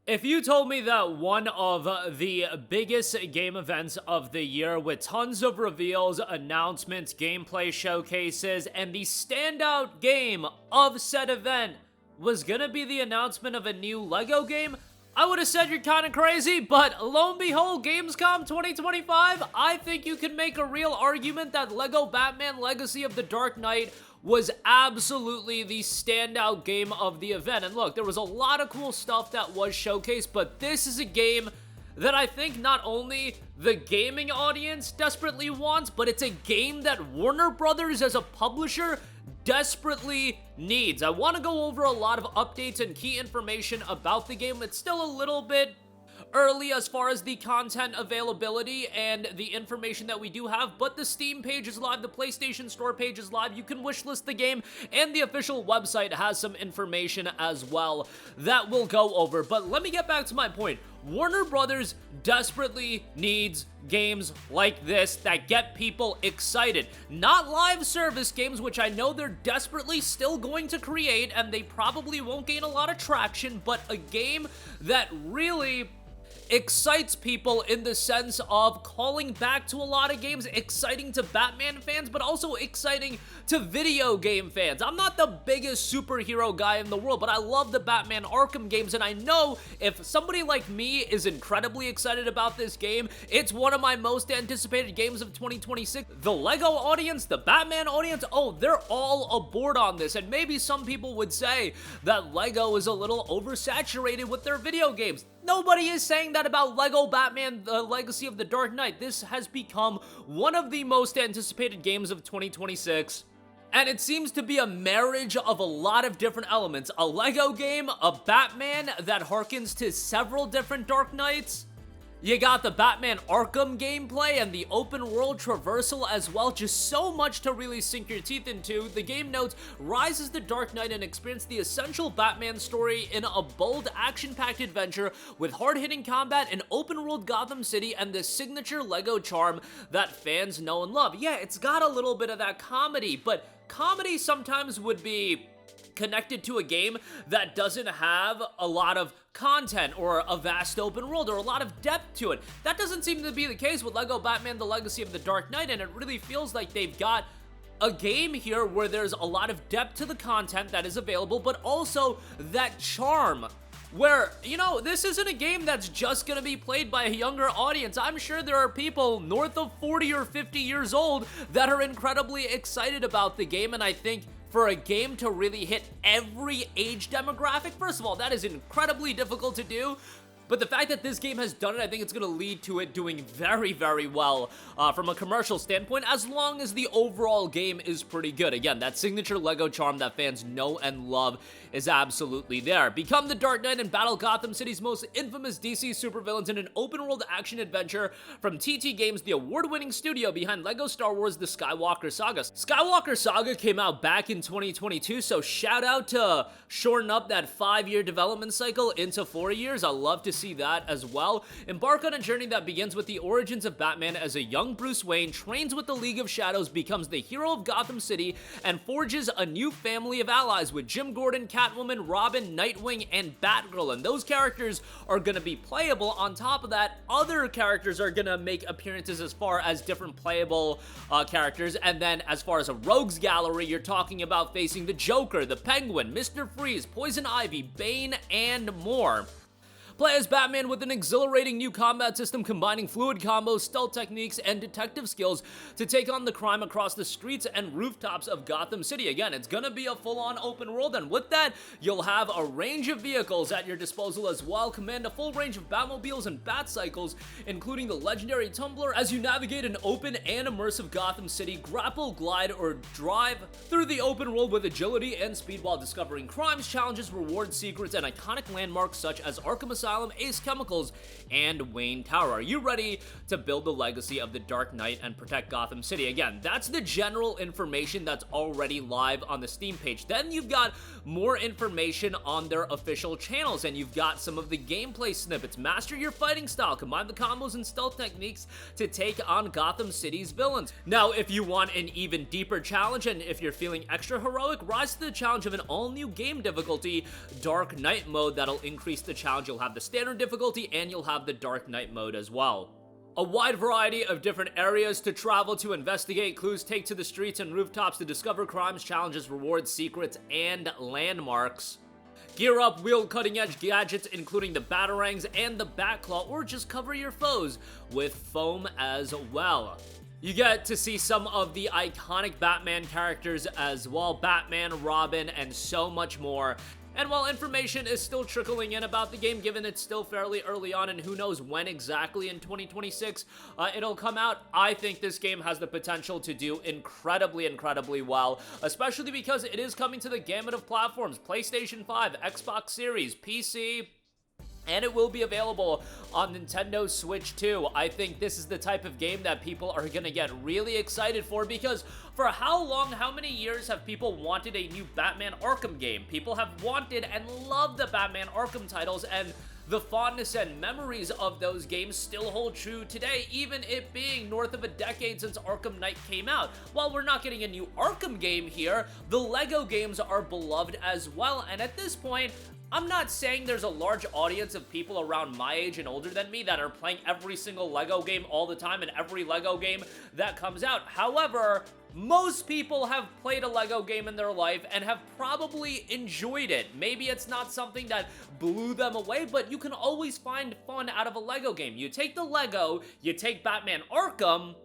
If you told me that one of the biggest game events of the year with tons of reveals, announcements, gameplay showcases, and the standout game of said event was gonna be the announcement of a new LEGO game, I would have said you're kind of crazy, but lo and behold, Gamescom 2025, I think you can make a real argument that LEGO Batman Legacy of the Dark Knight was absolutely the standout game of the event. And look, there was a lot of cool stuff that was showcased, but this is a game that I think not only the gaming audience desperately wants, but it's a game that Warner Brothers as a publisher desperately needs. I want to go over a lot of updates and key information about the game. It's still a little bit early as far as the content availability and the information that we do have, but the Steam page is live, the PlayStation Store page is live, you can wishlist the game, and the official website has some information as well that we'll go over. But let me get back to my point. Warner Brothers desperately needs games like this that get people excited. Not live service games, which I know they're desperately still going to create, and they probably won't gain a lot of traction, but a game that really excites people in the sense of calling back to a lot of games, exciting to Batman fans, but also exciting to video game fans. I'm not the biggest superhero guy in the world, but I love the Batman Arkham games, and I know if somebody like me is incredibly excited about this game, it's one of my most anticipated games of 2026. The LEGO audience, the Batman audience, oh, they're all aboard on this, and maybe some people would say that LEGO is a little oversaturated with their video games. Nobody is saying that about LEGO Batman, The Legacy of the Dark Knight. This has become one of the most anticipated games of 2026. And it seems to be a marriage of a lot of different elements. A LEGO game, a Batman that harkens to several different Dark Knights. You got the Batman Arkham gameplay and the open world traversal as well. Just so much to really sink your teeth into. The game notes, rise as the Dark Knight and experience the essential Batman story in a bold, action-packed adventure with hard-hitting combat, an open world Gotham City, and the signature LEGO charm that fans know and love. Yeah, it's got a little bit of that comedy, but comedy sometimes would be connected to a game that doesn't have a lot of content or a vast open world or a lot of depth to it. That doesn't seem to be the case with LEGO Batman The Legacy of the Dark Knight, and it really feels like they've got a game here where there's a lot of depth to the content that is available, but also that charm where, you know, this isn't a game that's just gonna be played by a younger audience. I'm sure there are people north of 40 or 50 years old that are incredibly excited about the game, and I think for a game to really hit every age demographic, first of all, that is incredibly difficult to do. But the fact that this game has done it, I think it's going to lead to it doing very, very well from a commercial standpoint, as long as the overall game is pretty good. Again, that signature LEGO charm that fans know and love is absolutely there. Become the Dark Knight and battle Gotham City's most infamous DC supervillains in an open-world action adventure from TT Games, the award-winning studio behind LEGO Star Wars The Skywalker Saga. Skywalker Saga came out back in 2022, so shout out to shorten up that 5-year development cycle into 4 years. I love to see that as well. Embark on a journey that begins with the origins of Batman as a young Bruce Wayne, trains with the League of Shadows, becomes the hero of Gotham City, and forges a new family of allies with Jim Gordon, Catwoman, Robin, Nightwing, and Batgirl. And those characters are going to be playable. On top of that, other characters are going to make appearances as far as different playable characters. And then as far as a rogues gallery, you're talking about facing the Joker, the Penguin, Mr. Freeze, Poison Ivy, Bane, and more. Play as Batman with an exhilarating new combat system combining fluid combos, stealth techniques, and detective skills to take on the crime across the streets and rooftops of Gotham City. Again, it's gonna be a full-on open world, and with that, you'll have a range of vehicles at your disposal as well. Command a full range of Batmobiles and Batcycles, including the legendary Tumbler, as you navigate an open and immersive Gotham City. Grapple, glide, or drive through the open world with agility and speed while discovering crimes, challenges, rewards, secrets, and iconic landmarks such as Arkham Asylum, Ace Chemicals, and Wayne Tower. Are you ready to build the legacy of the Dark Knight and protect Gotham City? Again, that's the general information that's already live on the Steam page. Then you've got more information on their official channels, and you've got some of the gameplay snippets. Master your fighting style, combine the combos and stealth techniques to take on Gotham City's villains. Now, if you want an even deeper challenge, and if you're feeling extra heroic, rise to the challenge of an all-new game difficulty, Dark Knight mode, that'll increase the challenge. You'll have the standard difficulty, and you'll have the Dark Knight mode as well. A wide variety of different areas to travel to, investigate clues, take to the streets and rooftops to discover crimes, challenges, rewards, secrets, and landmarks. Gear up, wield cutting-edge gadgets including the batarangs and the Batclaw, or just cover your foes with foam as well. You get to see some of the iconic Batman characters as well, Batman, Robin, and so much more. And while information is still trickling in about the game, given it's still fairly early on and who knows when exactly in 2026 it'll come out, I think this game has the potential to do incredibly well, especially because it is coming to the gamut of platforms: PlayStation 5, Xbox Series, PC, and it will be available on Nintendo Switch too. I think this is the type of game that people are gonna get really excited for, because for how long, how many years have people wanted a new Batman Arkham game? People have wanted and loved the Batman Arkham titles, and the fondness and memories of those games still hold true today, even it being north of a decade since Arkham Knight came out. While we're not getting a new Arkham game here, the LEGO games are beloved as well, and at this point, I'm not saying there's a large audience of people around my age and older than me that are playing every single LEGO game all the time and every LEGO game that comes out. However, most people have played a LEGO game in their life and have probably enjoyed it. Maybe it's not something that blew them away, but you can always find fun out of a LEGO game. You take the LEGO, you take Batman Arkham,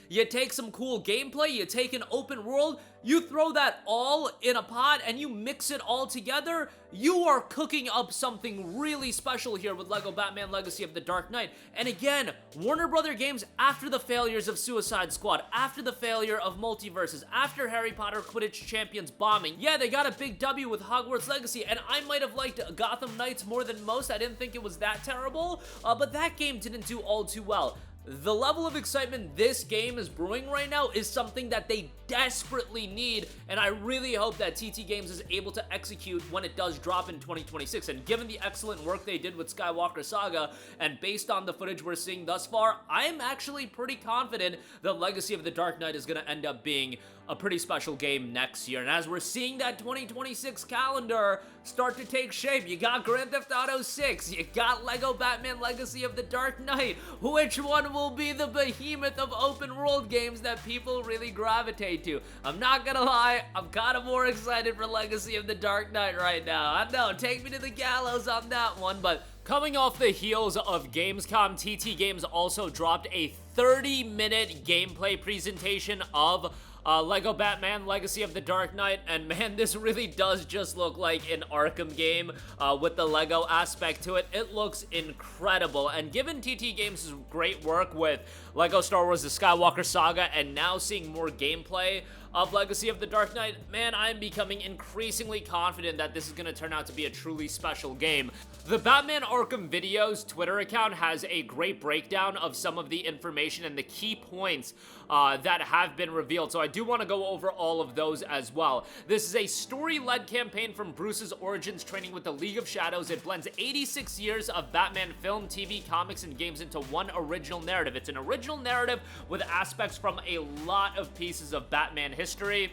you take some cool gameplay, you take an open world, you throw that all in a pot and you mix it all together, you are cooking up something really special here with LEGO Batman Legacy of the Dark Knight. And again, Warner Brother Games, after the failures of Suicide Squad, after the failure of Multiverses, after Harry Potter Quidditch Champions bombing, yeah, they got a big W with Hogwarts Legacy, and I might have liked Gotham Knights more than most. I didn't think it was that terrible, but that game didn't do all too well. The level of excitement this game is brewing right now is something that they desperately need, and I really hope that TT Games is able to execute when it does drop in 2026. And given the excellent work they did with Skywalker Saga, and based on the footage we're seeing thus far, I'm actually pretty confident that Legacy of the Dark Knight is going to end up being a pretty special game next year. And as we're seeing that 2026 calendar start to take shape, you got Grand Theft Auto 6, you got LEGO Batman Legacy of the Dark Knight. Which one will be the behemoth of open world games that people really gravitate to? I'm not gonna lie, I'm kind of more excited for Legacy of the Dark Knight right now. I know, take me to the gallows on that one, but coming off the heels of Gamescom, TT Games also dropped a 30-minute gameplay presentation of LEGO Batman Legacy of the Dark Knight, and man, this really does just look like an Arkham game with the LEGO aspect to it. It looks incredible, and given TT Games' great work with LEGO Star Wars The Skywalker Saga, and now seeing more gameplay of Legacy of the Dark Knight, man, I'm becoming increasingly confident that this is going to turn out to be a truly special game. The Batman Arkham Videos Twitter account has a great breakdown of some of the information and the key points that have been revealed, so I do want to go over all of those as well. This is a story-led campaign from Bruce's origins training with the League of Shadows. It blends 86 years of Batman film, TV, comics, and games into one original narrative. It's an original narrative with aspects from a lot of pieces of Batman history.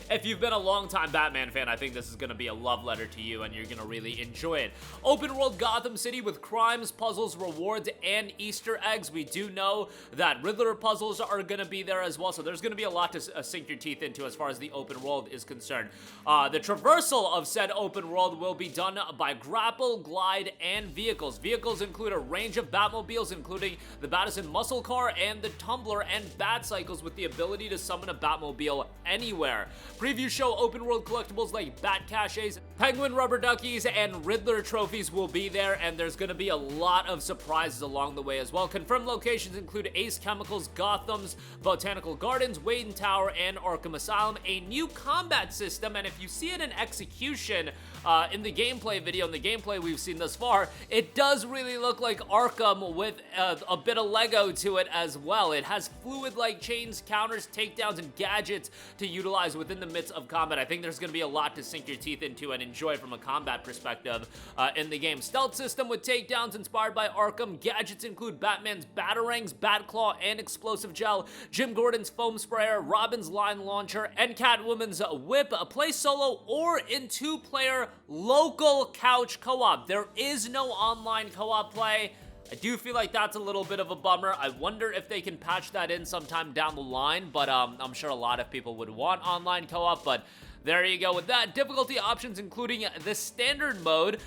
If you've been a long-time Batman fan, I think this is going to be a love letter to you, and you're going to really enjoy it. Open world Gotham City with crimes, puzzles, rewards, and Easter eggs. We do know that Riddler puzzles are going to be there as well, so there's going to be a lot to sink your teeth into as far as the open world is concerned. The traversal of said open world will be done by grapple, glide, and vehicles. Vehicles include a range of Batmobiles, including the Battison Muscle Car and the Tumbler, and Batcycles with the ability to summon a Batmobile anywhere. Preview show open world collectibles like Bat Caches, Penguin Rubber Duckies, and Riddler trophies will be there, and there's going to be a lot of surprises along the way as well. Confirmed locations include Ace Chemicals, Gotham's Botanical Gardens, Wayne Tower, and Arkham Asylum. A new combat system, and if you see it in execution in the gameplay video, in the gameplay we've seen thus far, it does really look like Arkham with a bit of Lego to it as well. It has fluid-like chains, counters, takedowns, and gadgets to utilize within the midst of combat. I think there's going to be a lot to sink your teeth into and enjoy from a combat perspective in the game. Stealth system with takedowns inspired by Arkham. Gadgets include Batman's Batarangs, Batclaw, and Explosive Gel, Jim Gordon's Foam Sprayer, Robin's Line Launcher, and Catwoman's Whip. Play solo or in two-player local couch co-op. There is no online co-op play. I do feel like that's a little bit of a bummer. I wonder if they can patch that in sometime down the line, but I'm sure a lot of people would want online co-op, but there you go with that. Difficulty options including the standard mode,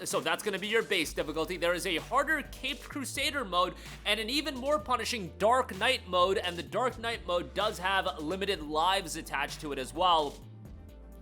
so that's going to be your base difficulty. There is a harder Caped Crusader mode and an even more punishing Dark Knight mode, and the Dark Knight mode does have limited lives attached to it as well.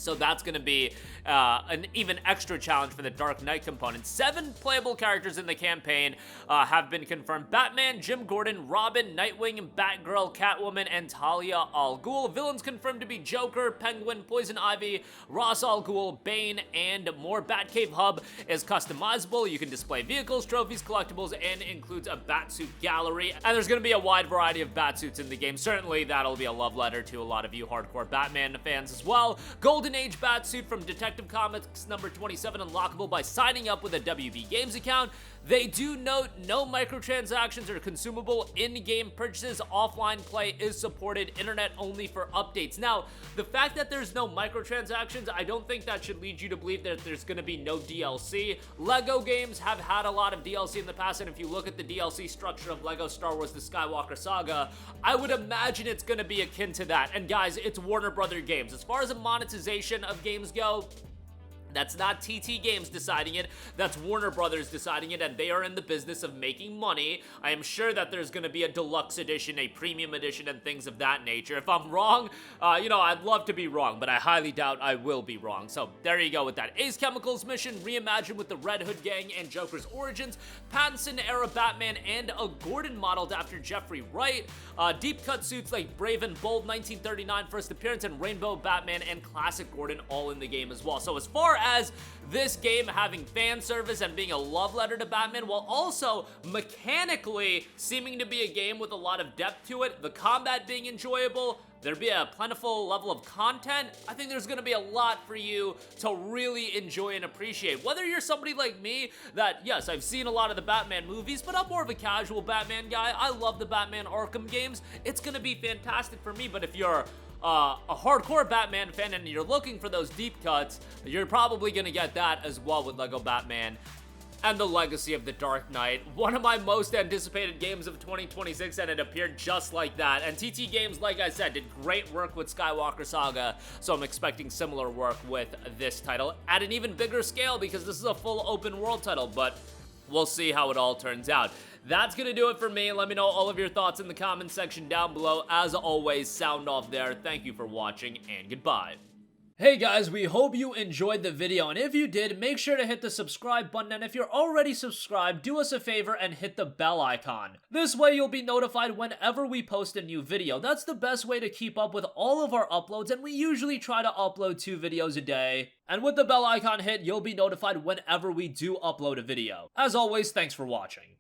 So that's going to be an even extra challenge for the Dark Knight component. 7 playable characters in the campaign have been confirmed. Batman, Jim Gordon, Robin, Nightwing, Batgirl, Catwoman, and Talia al Ghul. Villains confirmed to be Joker, Penguin, Poison Ivy, Ra's al Ghul, Bane, and more. Batcave Hub is customizable. You can display vehicles, trophies, collectibles, and includes a Batsuit gallery. And there's going to be a wide variety of Batsuits in the game. Certainly, that'll be a love letter to a lot of you hardcore Batman fans as well. Golden Age Batsuit from Detective Comics number 27, unlockable by signing up with a WB Games account. They do note no microtransactions or consumable in-game purchases. Offline play is supported, internet only for updates. Now, the fact that there's no microtransactions, I don't think that should lead you to believe that there's going to be no DLC. LEGO games have had a lot of DLC in the past, and if you look at the DLC structure of LEGO Star Wars The Skywalker Saga, I would imagine it's going to be akin to that. And guys, it's Warner Brother Games. As far as the monetization of games go, that's not TT Games deciding it, that's Warner Brothers deciding it, and they are in the business of making money. I am sure that there's going to be a deluxe edition, a premium edition, and things of that nature. If I'm wrong, I'd love to be wrong, but I highly doubt I will be wrong. So there you go with that. Ace Chemicals mission, reimagined with the Red Hood gang and Joker's origins, Pattinson-era Batman, and a Gordon modeled after Jeffrey Wright. Deep cut suits like Brave and Bold 1939 first appearance, and Rainbow Batman and Classic Gordon all in the game as well. So as far as this game having fan service and being a love letter to Batman, while also mechanically seeming to be a game with a lot of depth to it, the combat being enjoyable, there'd be a plentiful level of content, I think there's going to be a lot for you to really enjoy and appreciate. Whether you're somebody like me that, yes, I've seen a lot of the Batman movies, but I'm more of a casual Batman guy. I love the Batman Arkham games. It's going to be fantastic for me, but if you're a hardcore Batman fan and you're looking for those deep cuts, you're probably going to get that as well with LEGO Batman and the Legacy of the Dark Knight. One of my most anticipated games of 2026, and it appeared just like that. And TT Games, like I said, did great work with Skywalker Saga, so I'm expecting similar work with this title at an even bigger scale because this is a full open world title, but we'll see how it all turns out. That's gonna do it for me. Let me know all of your thoughts in the comment section down below. As always, sound off there. Thank you for watching, and goodbye. Hey guys, we hope you enjoyed the video, and if you did, make sure to hit the subscribe button, and if you're already subscribed, do us a favor and hit the bell icon. This way you'll be notified whenever we post a new video. That's the best way to keep up with all of our uploads, and we usually try to upload 2 videos a day. And with the bell icon hit, you'll be notified whenever we do upload a video. As always, thanks for watching.